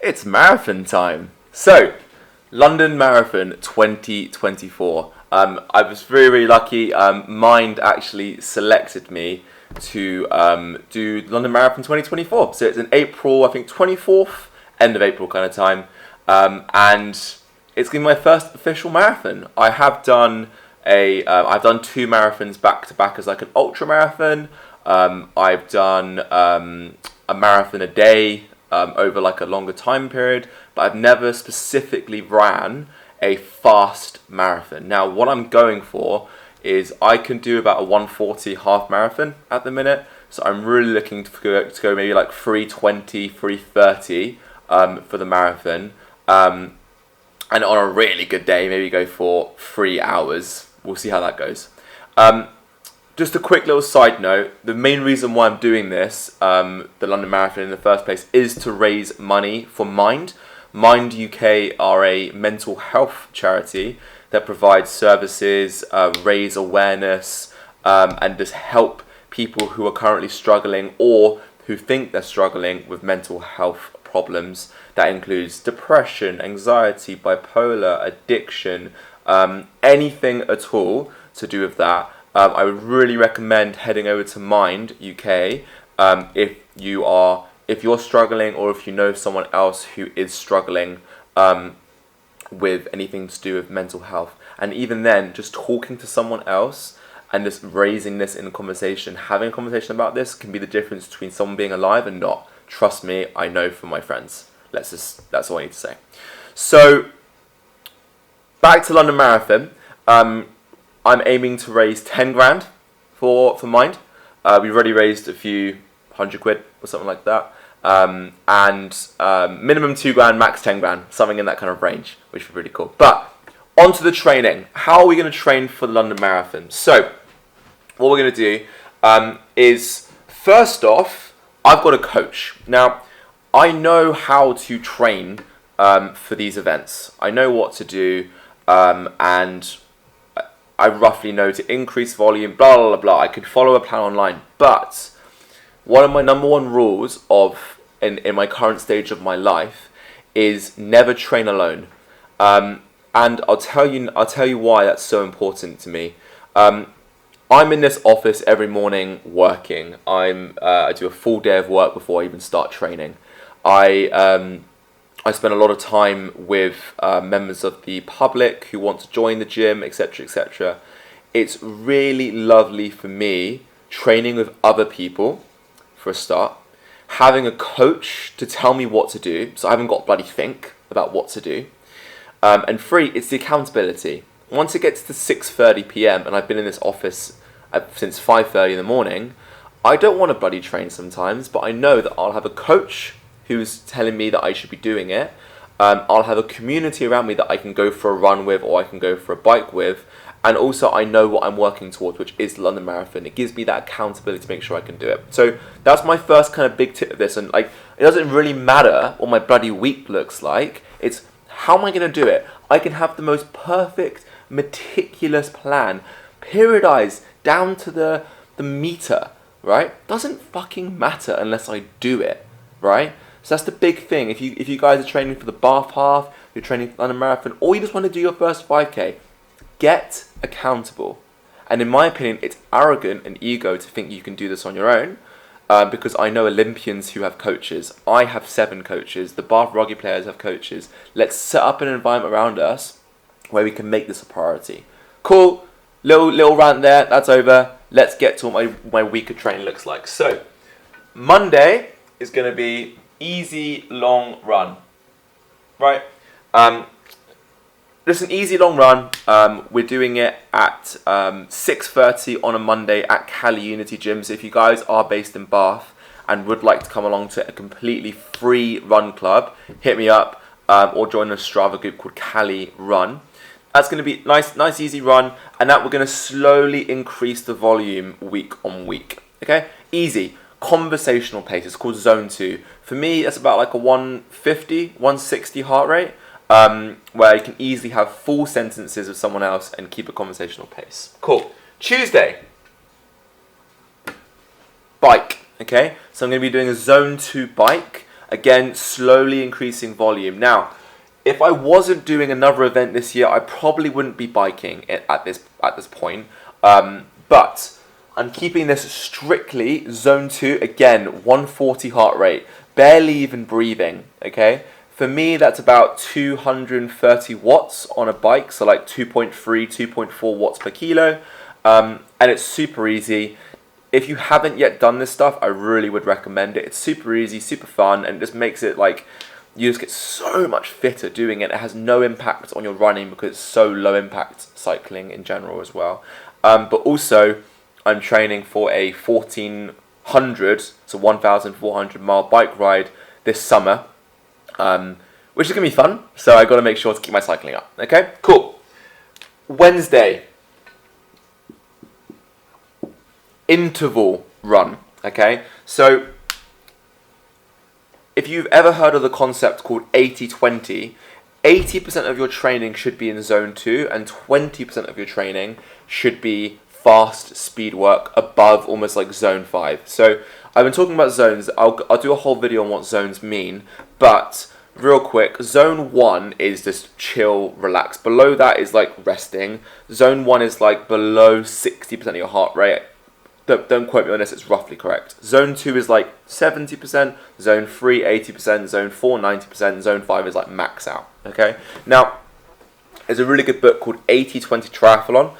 It's marathon time. So, London Marathon 2024. I was very, very lucky. Mind actually selected me to do London Marathon 2024. So it's in April, I think 24th, end of April kind of time. And it's going to be my first official marathon. I've done two marathons back to back as like an ultra marathon. I've done a marathon a day over like a longer time period, but I've never specifically ran a fast marathon. Now, what I'm going for is I can do about a 140 half marathon at the minute, so I'm really looking to go maybe like 320, 330 for the marathon. And on a really good day, maybe go for 3 hours. We'll see how that goes. Just a quick little side note, the main reason why I'm doing this, the London Marathon in the first place, is to raise money for Mind. Mind UK are a mental health charity that provides services, raise awareness, and just help people who are currently struggling or who think they're struggling with mental health problems. That includes depression, anxiety, bipolar, addiction, anything at all to do with that. I would really recommend heading over to Mind UK if you're struggling or if you know someone else who is struggling with anything to do with mental health. And even then, just talking to someone else and just raising this in a conversation, having a conversation about this can be the difference between someone being alive and not. Trust me, I know from my friends. That's all I need to say. So, back to London Marathon. I'm aiming to raise 10 grand for Mind. We've already raised a few £100 or something like that. Minimum 2 grand, max 10 grand, something in that kind of range, which would be really cool. But on to the training. How are we going to train for the London Marathon? So, what we're going to do is, first off, I've got a coach. Now, I know how to train for these events. I know what to do, and I roughly know to increase volume, blah, blah, blah, blah. I could follow a plan online. But one of my number one rules in my current stage of my life is never train alone. And I'll tell you why that's so important to me. I'm in this office every morning working. I do a full day of work before I even start training. I spend a lot of time with members of the public who want to join the gym, etc., etc. It's really lovely for me training with other people, for a start, having a coach to tell me what to do, so I haven't got to bloody think about what to do. And three, it's the accountability. Once it gets to 6:30 p.m. and I've been in this office since 5:30 in the morning, I don't want to bloody train sometimes, but I know that I'll have a coach who's telling me that I should be doing it. I'll have a community around me that I can go for a run with or I can go for a bike with. And also I know what I'm working towards, which is the London Marathon. It gives me that accountability to make sure I can do it. So that's my first kind of big tip of this. And like, it doesn't really matter what my bloody week looks like. It's how am I going to do it? I can have the most perfect, meticulous plan, periodized down to the meter, right? Doesn't fucking matter unless I do it, right? So that's the big thing. If you guys are training for the Bath Half, you're training for the London Marathon, or you just want to do your first 5k, get accountable. And in my opinion, it's arrogant and ego to think you can do this on your own, because I know Olympians who have coaches. I have 7 coaches. The Bath rugby players have coaches. Let's set up an environment around us where we can make this a priority. Cool. Little rant there. That's over. Let's get to what my week of training looks like. So, Monday is going to be easy long run, right? Just an easy long run. We're doing it at 6:30 on a Monday at Cali Unity Gym. So if you guys are based in Bath and would like to come along to a completely free run club, hit me up or join a Strava group called Cali Run. That's going to be nice easy run, and that we're going to slowly increase the volume week on week. Okay, easy. Conversational pace. It's called Zone 2. For me, that's about like a 150, 160 heart rate, where you can easily have full sentences with someone else and keep a conversational pace. Cool. Tuesday, bike. Okay, so I'm going to be doing a Zone 2 bike. Again, slowly increasing volume. Now, if I wasn't doing another event this year, I probably wouldn't be biking at this point. But I'm keeping this strictly zone 2. Again, 140 heart rate, barely even breathing. Okay, for me that's about 230 watts on a bike, so like 2.3, 2.4 watts per kilo, and it's super easy. If you haven't yet done this stuff, I really would recommend it. It's super easy, super fun, and it just makes it like you just get so much fitter doing it. It has no impact on your running because it's so low impact cycling in general as well. But also, I'm training for a 1,400 to 1,400 mile bike ride this summer, which is going to be fun. So I got to make sure to keep my cycling up. Okay, cool. Wednesday, interval run. Okay, so if you've ever heard of the concept called 80-20, 80% of your training should be in zone 2 and 20% of your training should be fast speed work above almost like zone 5. So I've been talking about zones. I'll do a whole video on what zones mean, but real quick, zone 1 is just chill, relax. Below that is like resting. Zone 1 is like below 60% of your heart rate. Don't quote me on this, it's roughly correct. Zone 2 is like 70%, Zone 3 80%, Zone 4 90%, Zone 5 is like max out. Okay? Now, there's a really good book called 80-20 Triathlon,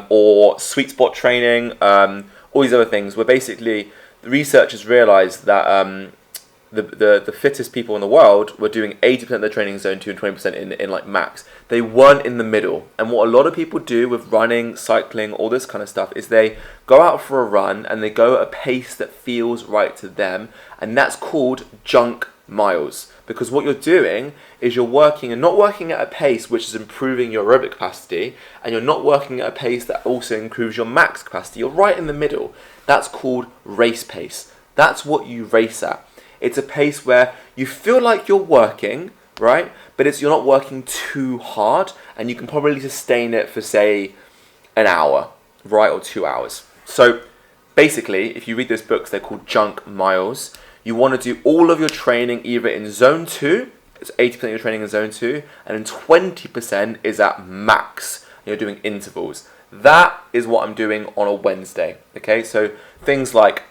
or Sweet Spot Training, all these other things, where basically the researchers realised that the fittest people in the world were doing 80% of their training in zone 2 and 20% in like max. They weren't in the middle. And what a lot of people do with running, cycling, all this kind of stuff is they go out for a run and they go at a pace that feels right to them, and that's called junk miles. Because what you're doing is you're working and not working at a pace which is improving your aerobic capacity, and you're not working at a pace that also improves your max capacity. You're right in the middle. That's called race pace. That's what you race at. It's a pace where you feel like you're working, right? But you're not working too hard, and you can probably sustain it for, say, an hour, right? Or 2 hours. So basically, if you read those books, they're called junk miles. You want to do all of your training either in zone 2, it's 80% of your training in zone 2, and then 20% is at max. You're doing intervals. That is what I'm doing on a Wednesday. Okay, so things like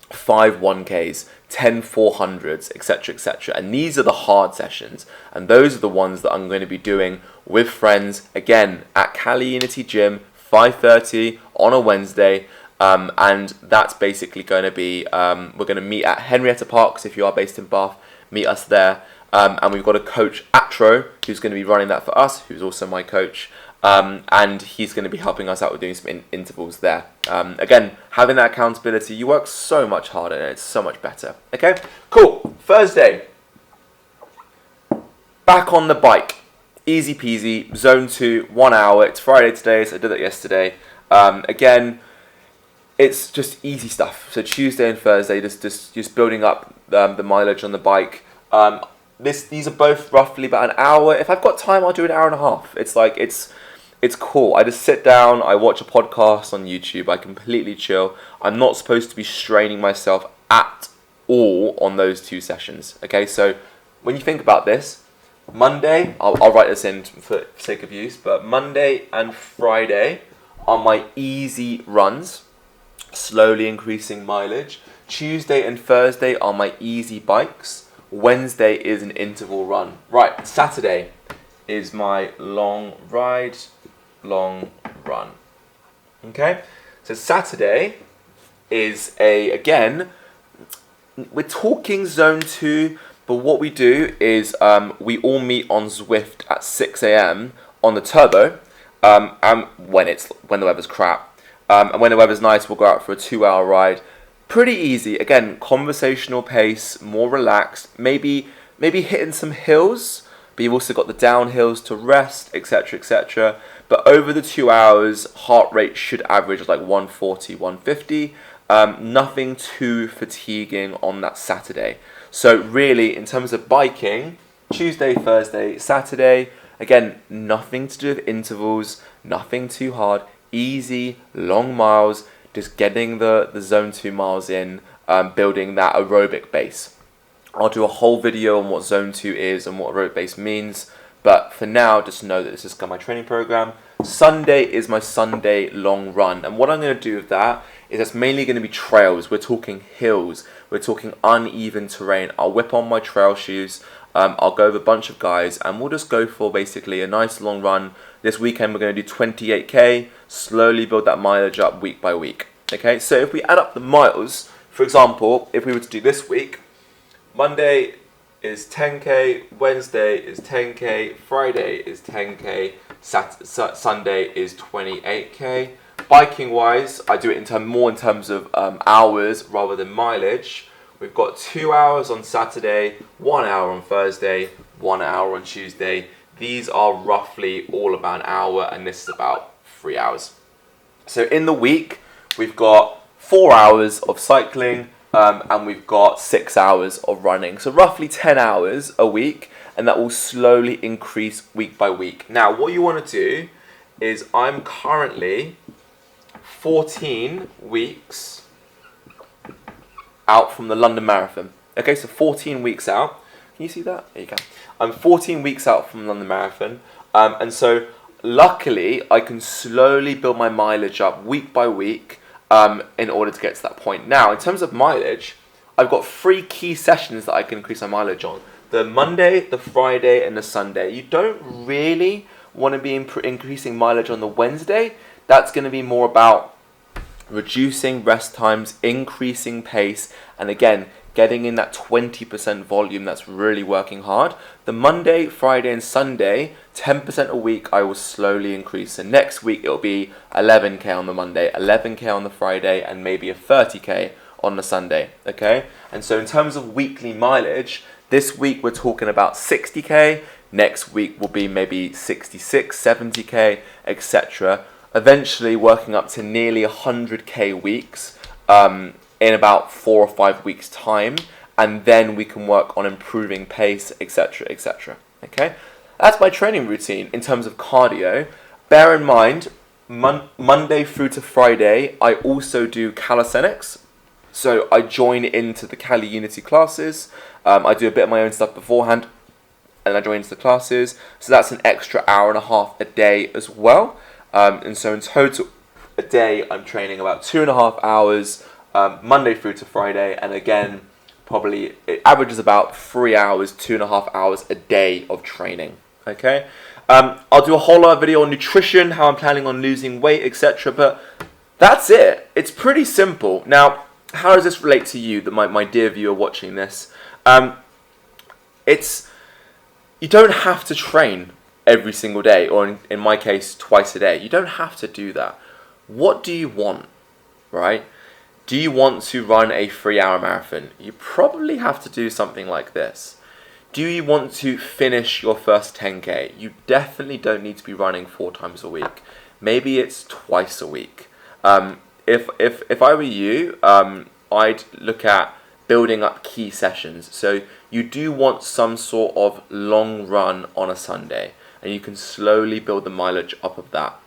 5 1Ks, 10 400s, etc., etc. And these are the hard sessions, and those are the ones that I'm going to be doing with friends, again, at Cali Unity Gym, 5:30 on a Wednesday. And that's basically going to be, we're going to meet at Henrietta Parks. If you are based in Bath, meet us there. And we've got a coach, Atro, who's going to be running that for us, who's also my coach. And he's going to be helping us out with doing some intervals there. Again, having that accountability, you work so much harder and it's so much better. Okay, cool. Thursday, back on the bike. Easy peasy, zone 2, 1 hour. It's Friday today, so I did that yesterday. Again, it's just easy stuff. So Tuesday and Thursday, just building up the mileage on the bike. These are both roughly about an hour. If I've got time, I'll do an hour and a half. It's like it's cool. I just sit down, I watch a podcast on YouTube, I completely chill. I'm not supposed to be straining myself at all on those 2 sessions. Okay, so when you think about this, Monday, I'll write this in for sake of use, but Monday and Friday are my easy runs, slowly increasing mileage. Tuesday and Thursday are my easy bikes. Wednesday is an interval run. Right, Saturday is my long ride, long run. Okay, so Saturday is again, we're talking zone 2, but what we do is we all meet on Zwift at 6 a.m. on the turbo, when the weather's crap. And when the weather's nice, we'll go out for a 2-hour ride. Pretty easy. Again, conversational pace, more relaxed. Maybe hitting some hills, but you've also got the downhills to rest, etc., etc. But over the 2 hours, heart rate should average like 140, 150. Nothing too fatiguing on that Saturday. So really, in terms of biking, Tuesday, Thursday, Saturday, again, nothing to do with intervals, nothing too hard. Easy, long miles, just getting the zone 2 miles in, building that aerobic base. I'll do a whole video on what Zone 2 is and what road base means. But for now, just know that this is my training program. Sunday is my Sunday long run. And what I'm going to do with that is that's mainly going to be trails. We're talking hills. We're talking uneven terrain. I'll whip on my trail shoes. I'll go with a bunch of guys and we'll just go for basically a nice long run. This weekend we're going to do 28k, slowly build that mileage up week by week. Okay, so if we add up the miles, for example, if we were to do this week, Monday is 10k, Wednesday is 10k, Friday is 10k, Sunday is 28k. Biking wise, I do it more in terms of hours rather than mileage. We've got 2 hours on Saturday, 1 hour on Thursday, 1 hour on Tuesday. These are roughly all about an hour, and this is about 3 hours. So in the week, we've got 4 hours of cycling, and we've got 6 hours of running. So roughly 10 hours a week, and that will slowly increase week by week. Now, what you want to do is I'm currently 14 weeks out from the London Marathon. Okay, so 14 weeks out. Can you see that? There you go. I'm 14 weeks out from the London Marathon. And so luckily, I can slowly build my mileage up week by week in order to get to that point. Now, in terms of mileage, I've got 3 key sessions that I can increase my mileage on. The Monday, the Friday, and the Sunday. You don't really want to be increasing mileage on the Wednesday. That's going to be more about reducing rest times, increasing pace, and again, getting in that 20% volume that's really working hard. The Monday, Friday, and Sunday, 10% a week, I will slowly increase. So next week, it'll be 11k on the Monday, 11k on the Friday, and maybe a 30k on the Sunday, okay? And so in terms of weekly mileage, this week we're talking about 60k, next week will be maybe 66, 70k, etc. Eventually working up to nearly 100k weeks in about 4 or 5 weeks time, and then we can work on improving pace, etc, etc. Okay, that's my training routine in terms of cardio. Bear in mind, Monday through to Friday, I also do calisthenics. So I join into the Cali Unity classes. I do a bit of my own stuff beforehand, and I join into the classes. So that's an extra hour and a half a day as well. And so in total, a day I'm training about 2.5 hours, Monday through to Friday, and again, probably it averages about 3 hours, 2.5 hours a day of training. Okay, I'll do a whole other video on nutrition, how I'm planning on losing weight, etc. But that's it. It's pretty simple. Now, how does this relate to you, my dear viewer watching this? You don't have to train every single day, or in my case, twice a day. You don't have to do that. What do you want, right? Do you want to run a 3-hour marathon? You probably have to do something like this. Do you want to finish your first 10k? You definitely don't need to be running 4 times a week. Maybe it's twice a week. If I were you, I'd look at building up key sessions. So you do want some sort of long run on a Sunday, and you can slowly build the mileage up of that.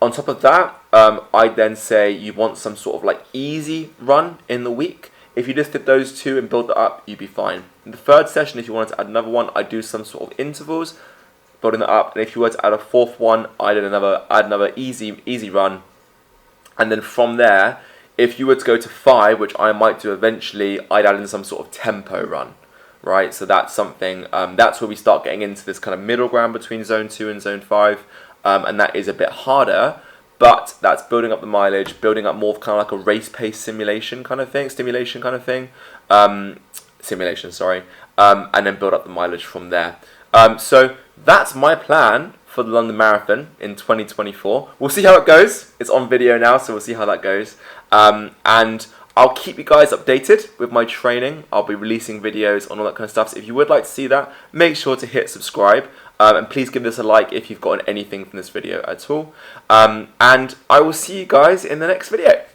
On top of that, I'd then say you want some sort of like easy run in the week. If you just did those 2 and build that up, you'd be fine. In the 3rd session, if you wanted to add another one, I'd do some sort of intervals, building that up. And if you were to add a 4th one, I'd add another easy run. And then from there, if you were to go to 5, which I might do eventually, I'd add in some sort of tempo run, right? So that's something, that's where we start getting into this kind of middle ground between Zone 2 and Zone 5. And that is a bit harder, but that's building up the mileage, building up more of kind of like a race pace simulation kind of thing, and then build up the mileage from there. So that's my plan for the London Marathon in 2024. We'll see how it goes. It's on video now, so we'll see how that goes. And I'll keep you guys updated with my training. I'll be releasing videos on all that kind of stuff. So if you would like to see that, make sure to hit subscribe. And please give this a like if you've gotten anything from this video at all. And I will see you guys in the next video.